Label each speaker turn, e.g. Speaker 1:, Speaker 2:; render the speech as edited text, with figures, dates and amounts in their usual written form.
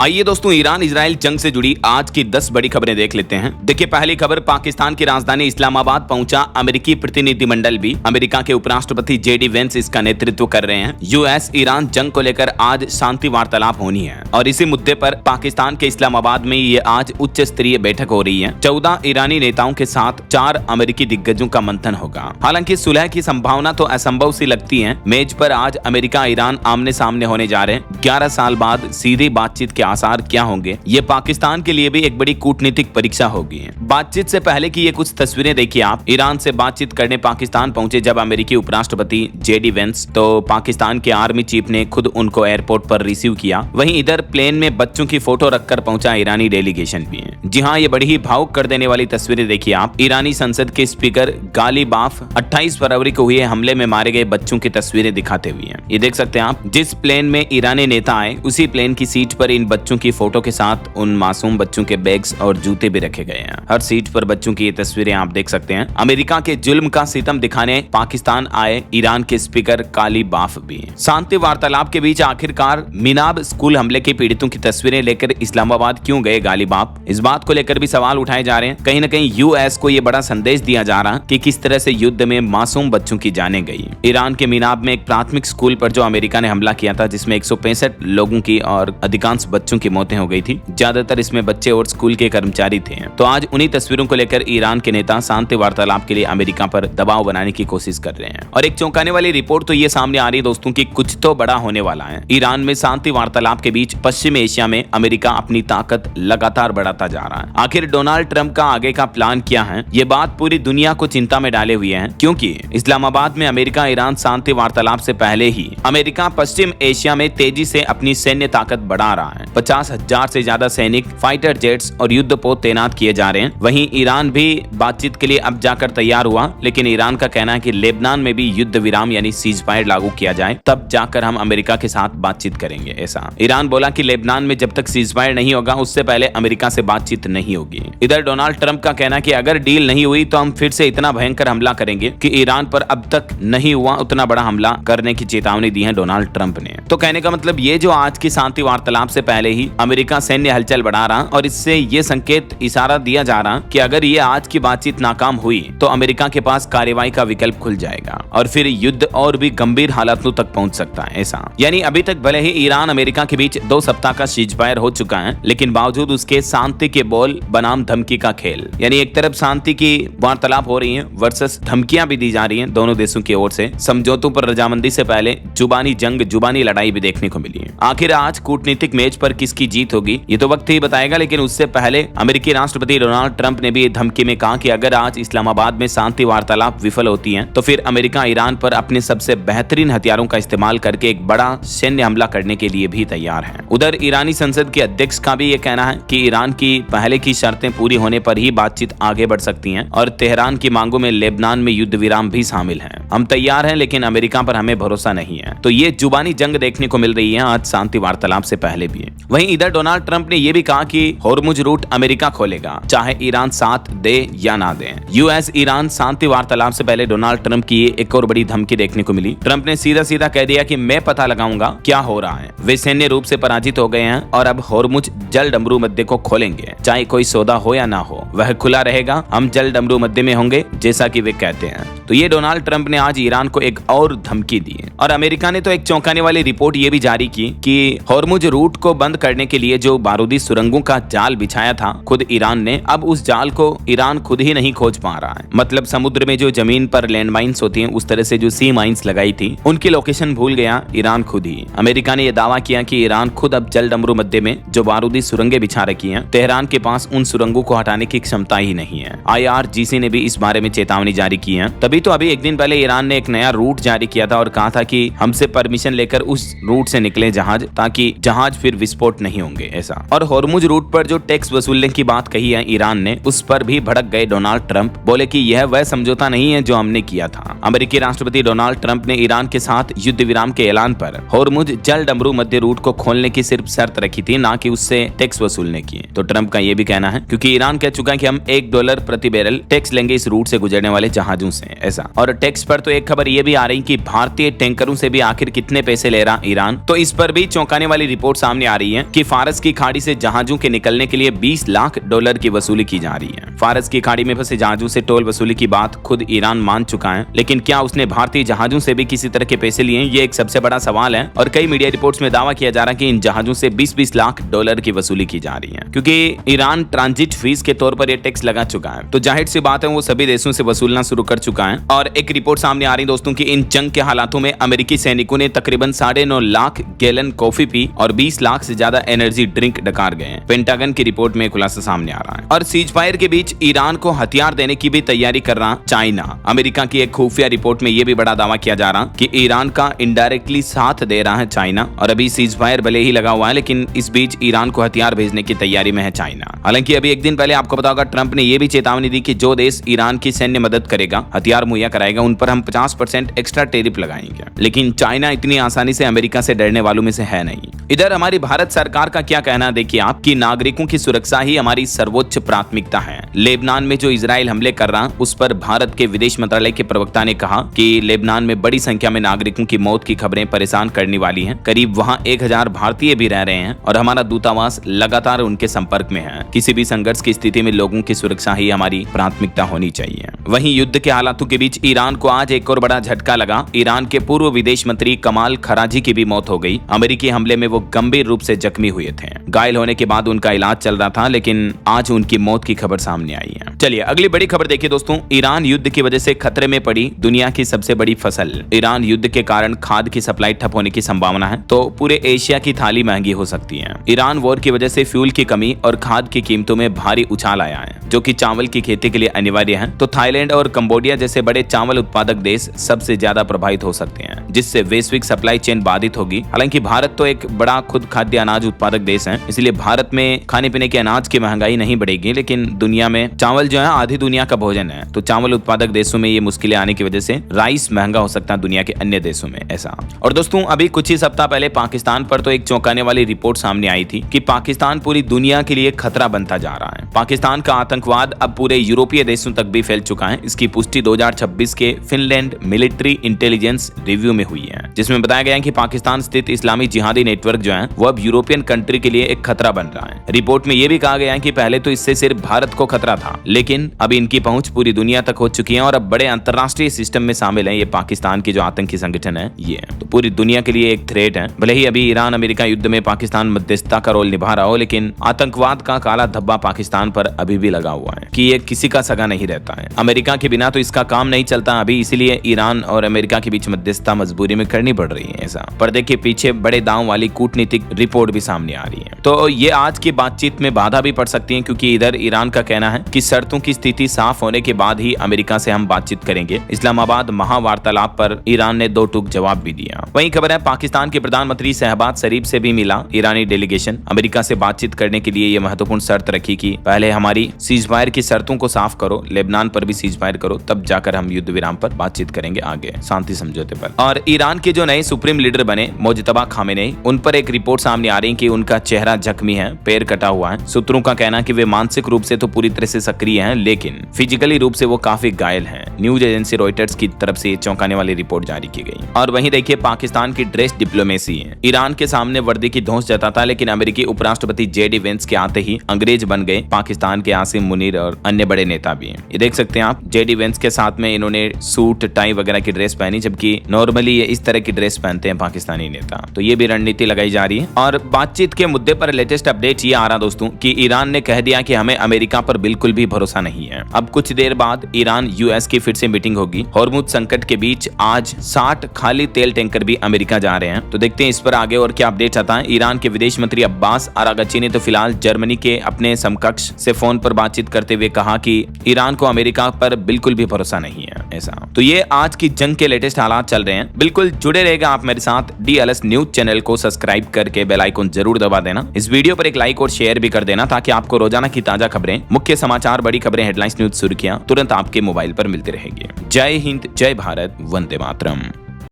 Speaker 1: आइए दोस्तों, Iran Israel जंग से जुड़ी आज की 10 बड़ी खबरें देख लेते हैं। देखिए, पहली खबर, पाकिस्तान की राजधानी इस्लामाबाद पहुंचा अमेरिकी प्रतिनिधिमंडल भी। अमेरिका के उपराष्ट्रपति जेडी वेंस इसका नेतृत्व कर रहे हैं। यूएस ईरान जंग को लेकर आज शांति वार्तालाप होनी है और इसी मुद्दे पर पाकिस्तान के इस्लामाबाद में ये आज उच्च स्तरीय बैठक हो रही है। 14 ईरानी नेताओं के साथ 4 अमेरिकी दिग्गजों का मंथन होगा। हालांकि सुलह की संभावना तो असंभव सी लगती है। मेज पर आज अमेरिका ईरान आमने सामने होने जा रहे हैं। 11 साल बाद सीधी बातचीत के आसार क्या होंगे, ये पाकिस्तान के लिए भी एक बड़ी कूटनीतिक परीक्षा होगी। बातचीत से पहले की ये कुछ तस्वीरें देखिए आप। ईरान से बातचीत करने पाकिस्तान पहुंचे जब अमेरिकी उपराष्ट्रपति जेडी वेंस, तो पाकिस्तान के आर्मी चीफ ने खुद उनको एयरपोर्ट पर रिसीव किया। वहीं इधर प्लेन में बच्चों की फोटो रखकर पहुंचा ईरानी डेलीगेशन भी है। जी हाँ, ये बड़ी ही भावुक कर देने वाली तस्वीरें देखिए आप। ईरानी संसद के स्पीकर गालिबाफ 28 फरवरी को हुए हमले में मारे गए बच्चों की तस्वीरें दिखाते हुए हैं। ये देख सकते हैं आप। जिस प्लेन में ईरानी नेता आए उसी प्लेन की सीट पर इन बच्चों की फोटो के साथ उन मासूम बच्चों के बैग्स और जूते भी रखे गए हैं। हर सीट पर बच्चों की ये तस्वीरें आप देख सकते हैं। अमेरिका के जुल्म का सितम दिखाने पाकिस्तान आए ईरान के स्पीकर गालिबाफ भी। शांति वार्तालाप के बीच आखिरकार मिनाब स्कूल हमले के पीड़ितों की तस्वीरें लेकर इस्लामाबाद क्यों गए गालिबाफ, इस बात को लेकर भी सवाल उठाए जा रहे हैं। कहीं न कहीं यूएस को ये बड़ा संदेश दिया जा रहा कि किस तरह से युद्ध में मासूम बच्चों की जानें गई। ईरान के मिनाब में एक प्राथमिक स्कूल पर जो अमेरिका ने हमला किया था, जिसमें 165 लोगों की और अधिकांश बच्चों की मौतें हो गई थी। ज्यादातर इसमें बच्चे और स्कूल के कर्मचारी थे। तो आज उन्हीं तस्वीरों को लेकर ईरान के नेता शांति वार्तालाप के लिए अमेरिका पर दबाव बनाने की कोशिश कर रहे हैं। और एक चौंकाने वाली रिपोर्ट तो ये सामने आ रही है दोस्तों कि कुछ तो बड़ा होने वाला है। ईरान में शांति वार्तालाप के बीच पश्चिम एशिया में अमेरिका अपनी ताकत लगातार बढ़ाता जा रहा है। आखिर डोनाल्ड ट्रंप का आगे का प्लान क्या है, ये बात पूरी दुनिया को चिंता में डाले हुए है। क्योंकि इस्लामाबाद में अमेरिका ईरान शांति वार्तालाप से पहले ही अमेरिका पश्चिम एशिया में तेजी से अपनी सैन्य ताकत बढ़ा रहा है। 50,000 से ज्यादा सैनिक, फाइटर जेट्स और युद्धपोत तैनात किए जा रहे हैं। वहीं ईरान भी बातचीत के लिए अब जाकर तैयार हुआ, लेकिन ईरान का कहना है कि लेबनान में भी युद्ध विराम यानी सीज फायर लागू किया जाए, तब जाकर हम अमेरिका के साथ बातचीत करेंगे। ऐसा ईरान बोला कि लेबनान में जब तक सीज फायर नहीं होगा उससे पहले अमेरिका से बातचीत नहीं होगी। इधर डोनाल्ड ट्रंप का कहना है कि अगर डील नहीं हुई तो हम फिर से इतना भयंकर हमला करेंगे कि ईरान पर अब तक नहीं हुआ उतना बड़ा हमला करने की चेतावनी दी है डोनाल्ड ट्रंप ने। तो कहने का मतलब ये जो आज की शांति वार्तालाप से पहले ही अमेरिका सैन्य हलचल बढ़ा रहा और इससे ये संकेत इशारा दिया जा रहा कि अगर ये आज की बातचीत नाकाम हुई तो अमेरिका के पास कार्रवाई का विकल्प खुल जाएगा और फिर युद्ध और भी गंभीर हालातों तक पहुंच सकता है। ऐसा यानी अभी तक भले ही ईरान अमेरिका के बीच 2 सप्ताह का सीज फायर हो चुका है, लेकिन बावजूद उसके शांति के बोल बनाम धमकी का खेल, यानी एक तरफ शांति की वार्तालाप हो रही है वर्सेस धमकियां भी दी जा रही हैं दोनों देशों की ओर से। समझौतों पर रजामंदी से पहले जुबानी जंग, जुबानी लड़ाई भी देखने को मिली है। आखिर आज कूटनीतिक मेज पर किसकी जीत होगी ये तो वक्त ही बताएगा, लेकिन उससे पहले अमेरिकी राष्ट्रपति डोनाल्ड ट्रंप ने भी धमकी में कहा कि अगर आज इस्लामाबाद में शांति वार्तालाप विफल होती है तो फिर अमेरिका ईरान पर अपने सबसे बेहतरीन हथियारों का इस्तेमाल करके एक बड़ा सैन्य हमला करने के लिए भी तैयार है। उधर ईरानी संसद के अध्यक्ष का भी ये कहना है कि ईरान की पहले की शर्तें पूरी होने पर ही बातचीत आगे बढ़ सकती है और तेहरान की मांगों में लेबनान में युद्ध विराम भी शामिल है। हम तैयार हैं, लेकिन अमेरिका पर हमें भरोसा नहीं है। तो ये जुबानी जंग देखने को मिल रही है आज शांति वार्तालाप से पहले भी। वहीं इधर डोनाल्ड ट्रंप ने यह भी कहा कि होर्मुज रूट अमेरिका खोलेगा, चाहे ईरान साथ दे या ना दे। यूएस ईरान शांति वार्तालाप से पहले डोनाल्ड ट्रंप की एक और बड़ी धमकी देखने को मिली। ट्रंप ने सीधा सीधा कह दिया कि मैं पता लगाऊंगा क्या हो रहा है। वे सैन्य रूप से पराजित हो गए हैं और अब होर्मुज जल डमरू मध्य को खोलेंगे, चाहे कोई सौदा हो या ना हो, वह खुला रहेगा। हम जल डमरू मध्य में होंगे जैसा कि वे कहते हैं। तो ये डोनाल्ड ट्रंप ने आज ईरान को एक और धमकी दी है। और अमेरिका ने तो एक चौंकाने वाली रिपोर्ट ये भी जारी की कि होर्मुज रूट को बंद करने के लिए जो बारूदी सुरंगों का जाल बिछाया था खुद ईरान ने, अब उस जाल को ईरान खुद ही नहीं खोज पा रहा है। मतलब समुद्र में जो जमीन पर लैंडमाइंस होती हैं उस तरह से जो सी माइंस लगाई थी उनकी लोकेशन भूल गया ईरान खुद ही। अमेरिका ने यह दावा किया कि ईरान खुद अब जल डमरू मध्य में जो बारूदी सुरंगें बिछा रखी हैं, तेहरान के पास उन सुरंगों को हटाने की क्षमता ही नहीं है। IRGC ने भी इस बारे में चेतावनी जारी की है। तभी तो अभी एक दिन पहले ईरान ने एक नया रूट जारी किया था और कहा था कि हमसे परमिशन लेकर उस रूट से निकले जहाज, ताकि जहाज फिर विस्फोट नहीं होंगे। ऐसा और होर्मुज रूट पर जो टैक्स वसूलने की बात कही है ईरान ने, उस पर भी भड़क गए डोनाल्ड ट्रंप। बोले कि यह वह समझौता नहीं है जो हमने किया था। अमेरिकी राष्ट्रपति डोनाल्ड ट्रंप ने ईरान के साथ युद्ध विराम के ऐलान पर होर्मुज जल डमरू मध्य रूट को खोलने की सिर्फ शर्त रखी थी, ना कि उससे टैक्स वसूलने की। तो ट्रंप का यह भी कहना है क्योंकि ईरान कह चुका है कि हम $1 प्रति बैरल टैक्स लेंगे इस रूट से गुजरने वाले जहाजों से। ऐसा और टैक्स पर तो एक खबर यह भी आ रही कि भारतीय टैंकरों से भी आखिर कितने पैसे ले रहा ईरान, तो इस पर भी चौंकाने वाली रिपोर्ट सामने आ रही है। रही है कि फारस की खाड़ी से जहाजों के निकलने के लिए $20 लाख की वसूली की जा रही है। फारस की खाड़ी में फंसे जहाजों से टोल वसूली की बात खुद ईरान मान चुका है, लेकिन क्या उसने भारतीय जहाजों से भी किसी तरह के पैसे लिए? ये एक सबसे बड़ा सवाल है और कई मीडिया रिपोर्ट्स में दावा किया जा रहा है कि इन जहाजों से $20 लाख की वसूली की जा रही है, क्योंकि ईरान ट्रांजिट फीस के तौर पर यह टैक्स लगा चुका है। तो जाहिर सी बात है वो सभी देशों से वसूलना शुरू कर चुका है। और एक रिपोर्ट सामने आ रही दोस्तों की इन जंग के हालातों में अमेरिकी सैनिकों ने तकरीबन 9.5 लाख गैलन कॉफी पी और 20 लाख से ज्यादा एनर्जी ड्रिंक डकार गए हैं। पेंटागन की रिपोर्ट में खुलासा सामने आ रहा है। और सीज फायर के बीच ईरान को हथियार देने की भी तैयारी कर रहा चाइना। अमेरिका की एक खुफिया रिपोर्ट में यह भी बड़ा दावा किया जा रहा कि ईरान का इनडायरेक्टली साथ दे रहा है चाइना। और अभी सीज फायर भले ही लगा हुआ है, लेकिन इस बीच ईरान को हथियार भेजने की तैयारी में है चाइना। हालांकि अभी एक दिन पहले आपको पता होगा ट्रंप ने यह भी चेतावनी दी कि जो देश ईरान की सैन्य मदद करेगा, हथियार मुहैया कराएगा, उन पर हम 50% एक्स्ट्रा टैरिफ लगाएंगे। लेकिन चाइना इतनी आसानी से अमेरिका से डरने वालों में से है नहीं। इधर हमारी भारत सरकार का क्या कहना है देखिए आप, कि नागरिकों की सुरक्षा ही हमारी सर्वोच्च प्राथमिकता है। लेबनान में जो इजराइल हमले कर रहा उस पर भारत के विदेश मंत्रालय के प्रवक्ता ने कहा कि लेबनान में बड़ी संख्या में नागरिकों की मौत की खबरें परेशान करने वाली हैं। करीब वहां 1000 भारतीय भी रह रहे हैं और हमारा दूतावास लगातार उनके संपर्क में है। किसी भी संघर्ष की स्थिति में लोगों की सुरक्षा ही हमारी प्राथमिकता होनी चाहिए। वहीं युद्ध के हालातों के बीच ईरान को आज एक और बड़ा झटका लगा। ईरान के पूर्व विदेश मंत्री कमाल खराजी की भी मौत हो गई। अमेरिकी हमले में वो गंभीर रूप से जख्मी हुए थे। घायल होने के बाद उनका इलाज चल रहा था, लेकिन आज उनकी मौत की खबर सामने आई है। चलिए अगली बड़ी खबर देखिए दोस्तों। ईरान युद्ध की वजह से खतरे में पड़ी दुनिया की सबसे बड़ी फसल। ईरान युद्ध के कारण खाद की सप्लाई ठप होने की संभावना है, तो पूरे एशिया की थाली महंगी हो सकती है। ईरान वॉर की वजह से फ्यूल की कमी और खाद की कीमतों में भारी उछाल आया है, जो कि चावल की खेती के लिए अनिवार्य है। तो थाईलैंड और कंबोडिया जैसे बड़े चावल उत्पादक देश सबसे ज्यादा प्रभावित हो सकते हैं, जिससे वैश्विक सप्लाई चेन बाधित होगी। हालांकि भारत तो एक बड़ा खुद खाद्य अनाज उत्पादक देश है, इसलिए भारत में खाने पीने के अनाज की महंगाई नहीं बढ़ेगी, लेकिन दुनिया में चावल जो है आधी दुनिया का भोजन है। तो चावल उत्पादक देशों में ये मुश्किलें आने की वजह से राइस महंगा हो सकता है दुनिया के अन्य देशों में, ऐसा। और दोस्तों अभी कुछ ही सप्ताह पहले पाकिस्तान पर तो एक चौंकाने वाली रिपोर्ट सामने आई थी कि पाकिस्तान पूरी दुनिया के लिए खतरा बनता जा रहा है। पाकिस्तान का आतंकवाद अब पूरे यूरोपीय देशों तक भी फैल चुका है। इसकी पुष्टि 2026 के फिनलैंड मिलिट्री इंटेलिजेंस रिव्यू में हुई है, जिसमें बताया गया है कि पाकिस्तान स्थित इस्लामी जिहादी नेटवर्क जो है वो अब यूरोपियन कंट्री के लिए एक खतरा बन रहा है। रिपोर्ट में यह भी कहा गया है कि पहले तो इससे सिर्फ भारत को खतरा था, लेकिन अब इनकी पहुंच पूरी दुनिया तक हो चुकी है और अब बड़े अंतरराष्ट्रीय सिस्टम में शामिल है। ये पाकिस्तान की जो आतंकी संगठन है ये तो पूरी दुनिया के लिए एक थ्रेट है। भले ही अभी ईरान अमेरिका युद्ध में पाकिस्तान मध्यस्थता का रोल निभा रहा हो, लेकिन आतंकवाद का काला धब्बा पाकिस्तान पर अभी भी लगा हुआ है कि ये किसी का सगा नहीं रहता है। अमेरिका के बिना तो इसका काम नहीं चलता अभी, इसीलिए ईरान और अमेरिका के बीच मध्यस्थता मजबूरी में करनी पड़ रही है। ऐसा पर्दे के पीछे बड़े दांव वाली कूटनीतिक रिपोर्ट भी सामने आ रही है। तो ये आज की बातचीत में बाधा भी पड़ सकती है, क्योंकि इधर ईरान का कहना है कि शर्तों की स्थिति साफ होने के बाद ही अमेरिका से हम बातचीत करेंगे। इस्लामाबाद महावार्तालाप पर ईरान ने 2 टूक जवाब भी दिया। वहीं खबर है पाकिस्तान के प्रधानमंत्री शहबाज शरीफ से भी मिला ईरानी डेलीगेशन। अमेरिका से बातचीत करने के लिए ये महत्वपूर्ण शर्त रखी कि पहले हमारी सीज फायर की शर्तों को साफ करो, लेबनान पर भी सीज फायर करो, तब जाकर हम युद्ध विराम पर बातचीत करेंगे आगे शांति समझौते पर। और ईरान के जो नए सुप्रीम लीडर बने मोजतबा खामेनेई, उन पर एक रिपोर्ट सामने आ रही है कि उनका चेहरा जख्मी है, पैर कटा हुआ है। सूत्रों का कहना है कि वे मानसिक रूप से तो पूरी तरह से सक्रिय हैं, लेकिन फिजिकली रूप से वो काफी घायल हैं। न्यूज एजेंसी रॉयटर्स की तरफ से चौंकाने वाली रिपोर्ट जारी की गई। और वहीं देखिए पाकिस्तान की ड्रेस डिप्लोमेसी है। ईरान के सामने वर्दी की धौंस जताता, लेकिन अमेरिकी उपराष्ट्रपति जेडी वेंस के आते ही अंग्रेज बन गए पाकिस्तान के आसिम मुनीर और अन्य बड़े नेता भी हैं। ये देख सकते हैं आप, जेडी वेंस के साथ में इन्होंने सूट टाई वगैरह की ड्रेस पहनी, जबकि नॉर्मली ये इस तरह की ड्रेस पहनते हैं पाकिस्तानी नेता। तो ये भी रणनीति लगाई जा रही है। और बातचीत के मुद्दे पर लेटेस्ट अपडेट ये आ रहा दोस्तों कि ईरान ने कह दिया कि हमें अमेरिका पर बिल्कुल भी भरोसा नहीं है। अब कुछ देर बाद ईरान यूएस की फिर से मीटिंग होगी। हॉर्मुज संकट के बीच आज 60 खाली तेल टैंकर भी अमेरिका जा रहे हैं। तो देखते हैं इस पर आगे और क्या अपडेट आता है। ईरान के विदेश मंत्री अब्बास अरागची ने तो फिलहाल जर्मनी के अपने समकक्ष से फोन पर बातचीत करते हुए कहा कि ईरान को अमेरिका पर बिल्कुल भी भरोसा नहीं है। ऐसा तो ये आज की जंग के लेटेस्ट हालात चल रहे हैं। बिल्कुल जुड़े रहेगा आप मेरे साथ। DLS न्यूज चैनल को सब्सक्राइब करके बेल आइकन जरूर दबा देना। इस वीडियो पर एक लाइक और शेयर भी कर देना, ताकि आपको रोजाना की ताजा खबरें, मुख्य समाचार, बड़ी खबरें, हेडलाइंस, न्यूज सुर्खियां तुरंत आपके मोबाइल पर मिलती रहेगी। जय हिंद, जय भारत, वंदे मातरम।